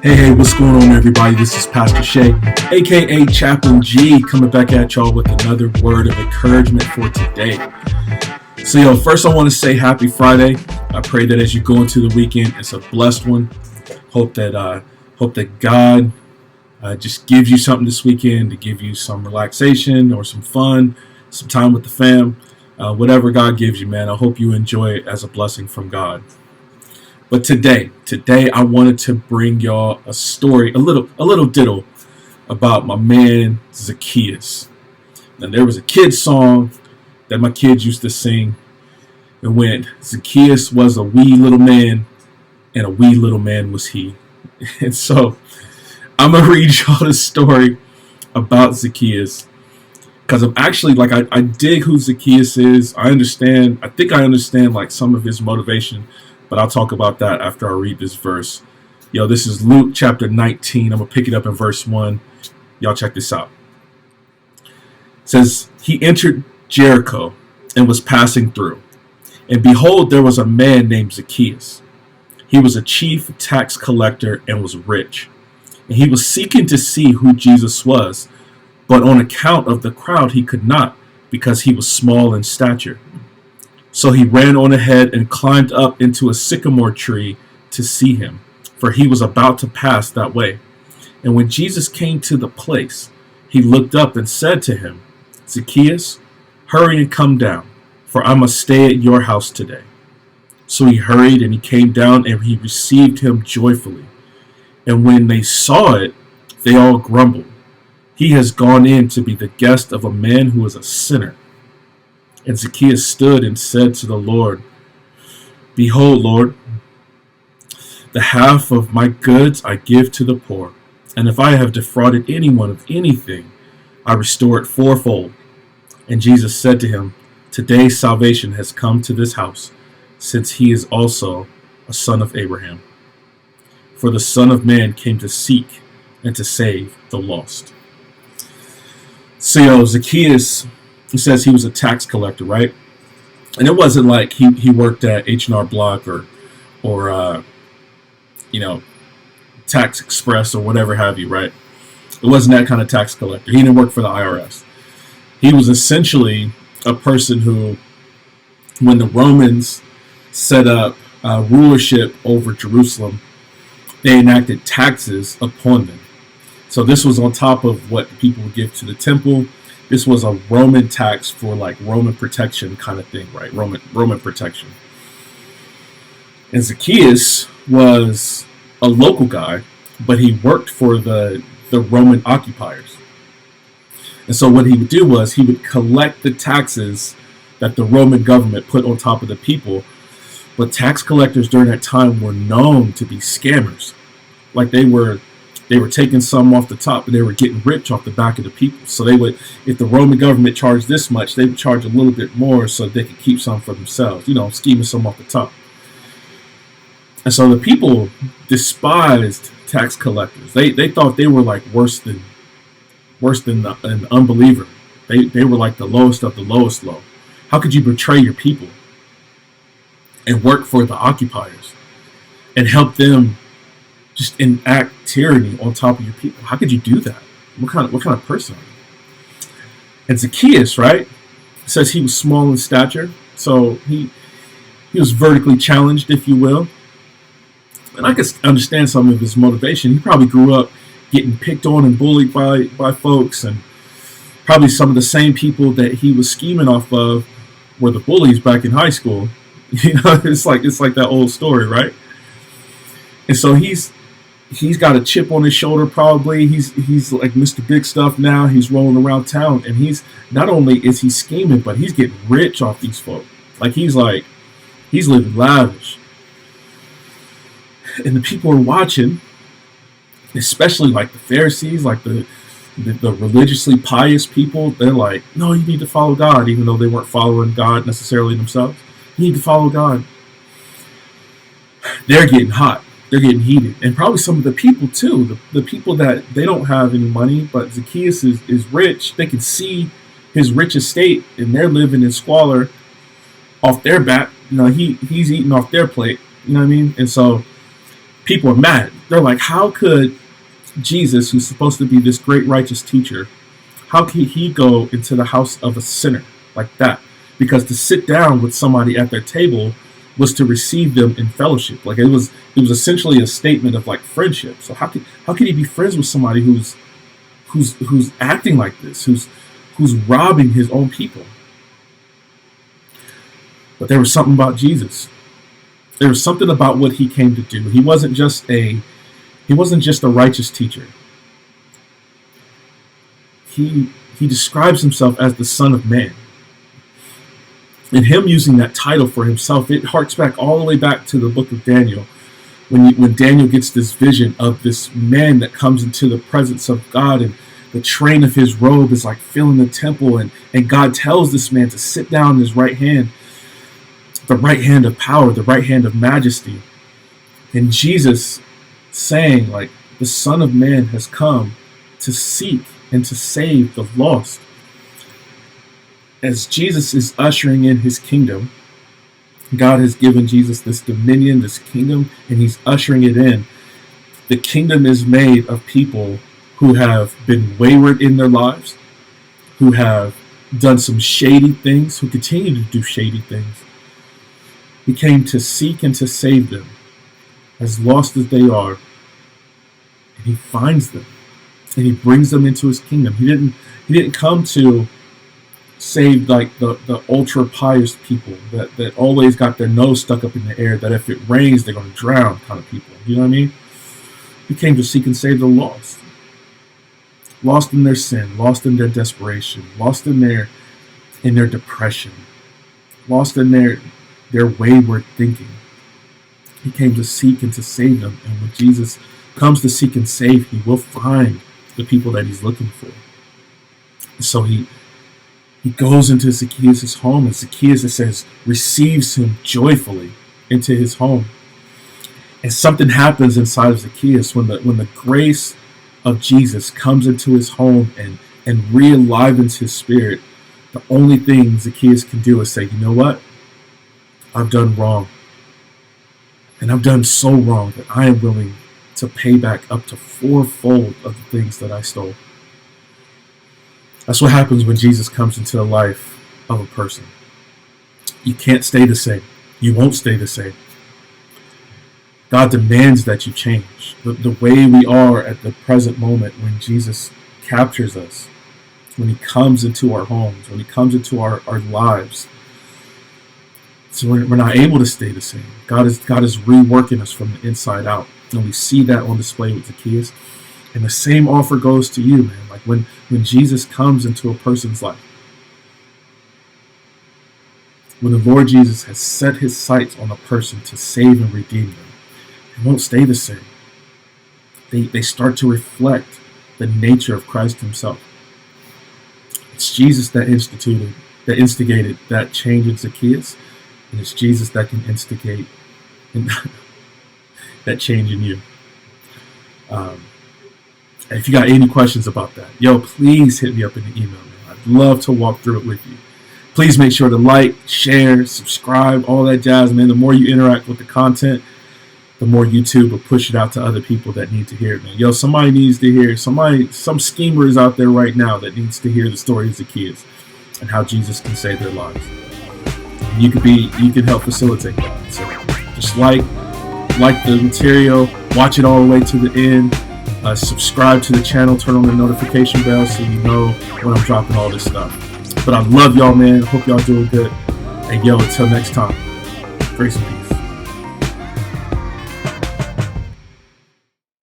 Hey, what's going on, everybody? This is Pastor Shay, aka Chaplain G, coming back at y'all with another word of encouragement for today. So, first I want to say happy Friday. I pray that as you go into the weekend, it's a blessed one. Hope that God just gives you something this weekend to give you some relaxation or some fun, some time with the fam. Whatever God gives you, man, I hope you enjoy it as a blessing from God. But today I wanted to bring y'all a story, a little diddle about my man Zacchaeus. Now, there was a kid's song that my kids used to sing. It went, Zacchaeus was a wee little man, and a wee little man was he. And so I'm gonna read y'all the story about Zacchaeus, because I'm actually I dig who Zacchaeus is. I think I understand like some of his motivation. But I'll talk about that after I read this verse. This is Luke chapter 19. I'm going to pick it up in verse 1. Y'all check this out. It says, he entered Jericho and was passing through. And behold, there was a man named Zacchaeus. He was a chief tax collector and was rich. And he was seeking to see who Jesus was. But on account of the crowd, he could not, because he was small in stature. So he ran on ahead and climbed up into a sycamore tree to see him, for he was about to pass that way. And when Jesus came to the place, he looked up and said to him, Zacchaeus, hurry and come down, for I must stay at your house today. So he hurried and he came down and he received him joyfully. And when they saw it, they all grumbled. He has gone in to be the guest of a man who is a sinner. And Zacchaeus stood and said to the Lord, Behold, Lord, the half of my goods I give to the poor, and if I have defrauded anyone of anything, I restore it fourfold. And Jesus said to him, Today salvation has come to this house, since he is also a son of Abraham. For the Son of Man came to seek and to save the lost. So Zacchaeus, he says he was a tax collector, right? And it wasn't like he worked at H&R Block or Tax Express or whatever have you, right? It wasn't that kind of tax collector. He didn't work for the IRS. He was essentially a person who, when the Romans set up rulership over Jerusalem, they enacted taxes upon them. So this was on top of what people would give to the temple. This was a Roman tax for like Roman protection kind of thing, right? Roman protection. And Zacchaeus was a local guy, but he worked for the Roman occupiers. And so what he would do was he would collect the taxes that the Roman government put on top of the people. But tax collectors during that time were known to be scammers. Like they were taking some off the top, but they were getting rich off the back of the people. So they would, if the Roman government charged this much, they would charge a little bit more so they could keep some for themselves, scheming some off the top. And so the people despised tax collectors. They thought they were like worse than an unbeliever. They were like the lowest of the lowest low. How could you betray your people and work for the occupiers and help them just enact tyranny on top of your people? How could you do that? What kind of person are you? And Zacchaeus, right, says he was small in stature, so he was vertically challenged, if you will. And I can understand some of his motivation. He probably grew up getting picked on and bullied by folks, and probably some of the same people that he was scheming off of were the bullies back in high school. It's like that old story, right? And so he's got a chip on his shoulder, probably. He's like Mr. Big Stuff now. He's rolling around town, and he's not only is he scheming, but he's getting rich off these folk. He's living lavish. And the people are watching, especially like the Pharisees, like the religiously pious people. They're like, no, you need to follow God, even though they weren't following God necessarily themselves. You need to follow God. They're getting hot. They're getting heated. And probably some of the people too, the people that they don't have any money, but Zacchaeus is rich. They can see his rich estate, and they're living in squalor off their back. He's eating off their plate. You know what I mean? And so people are mad. They're like, how could Jesus, who's supposed to be this great righteous teacher, how could he go into the house of a sinner like that? Because to sit down with somebody at their table was to receive them in fellowship. Like it was essentially a statement of like friendship. So how could he be friends with somebody who's acting like this, who's robbing his own people? But there was something about Jesus. There was something about what he came to do. He wasn't just a righteous teacher. He describes himself as the Son of Man. And him using that title for himself, it harks back all the way back to the book of Daniel, when Daniel gets this vision of this man that comes into the presence of God, and the train of his robe is like filling the temple, and God tells this man to sit down in his right hand, the right hand of power, the right hand of majesty. And Jesus saying, like, the Son of Man has come to seek and to save the lost. As Jesus is ushering in his kingdom, God has given Jesus this dominion, this kingdom, and he's ushering it in. The kingdom is made of people who have been wayward in their lives, who have done some shady things, who continue to do shady things. He came to seek and to save them, as lost as they are. And he finds them, and he brings them into his kingdom. He didn't come to save like the ultra pious people that always got their nose stuck up in the air, that if it rains they're going to drown kind of people. You know what I mean? He came to seek and save the lost. Lost in their sin, lost in their desperation, lost in their depression, lost in their wayward thinking. He came to seek and to save them. And when Jesus comes to seek and save, he will find the people that he's looking for. So he goes into Zacchaeus' home, and Zacchaeus, it says, receives him joyfully into his home. And something happens inside of Zacchaeus when the grace of Jesus comes into his home and realivens his spirit. The only thing Zacchaeus can do is say, you know what? I've done wrong. And I've done so wrong that I am willing to pay back up to fourfold of the things that I stole. That's what happens when Jesus comes into the life of a person. You can't stay the same. You won't stay the same. God demands that you change. The way we are at the present moment, when Jesus captures us, when he comes into our homes, when he comes into our lives, so we're not able to stay the same. God is reworking us from the inside out. And we see that on display with Zacchaeus. And the same offer goes to you, man. Like when Jesus comes into a person's life, when the Lord Jesus has set his sights on a person to save and redeem them, they won't stay the same. They start to reflect the nature of Christ himself. It's Jesus that instigated that change in Zacchaeus, and it's Jesus that can instigate that change in you. If you got any questions about that, please hit me up in the email, man. I'd love to walk through it with you. Please make sure to like, share, subscribe, all that jazz, man. The more you interact with the content, the more YouTube will push it out to other people that need to hear it, man. Somebody needs to hear. Some schemer is out there right now that needs to hear the story of Zacchaeus and how Jesus can save their lives. And you can help facilitate that. So just like the material, watch it all the way to the end. Subscribe to the channel, turn on the notification bell so you know when I'm dropping all this stuff. But I love y'all, man. Hope y'all doing good. And until next time, grace and peace.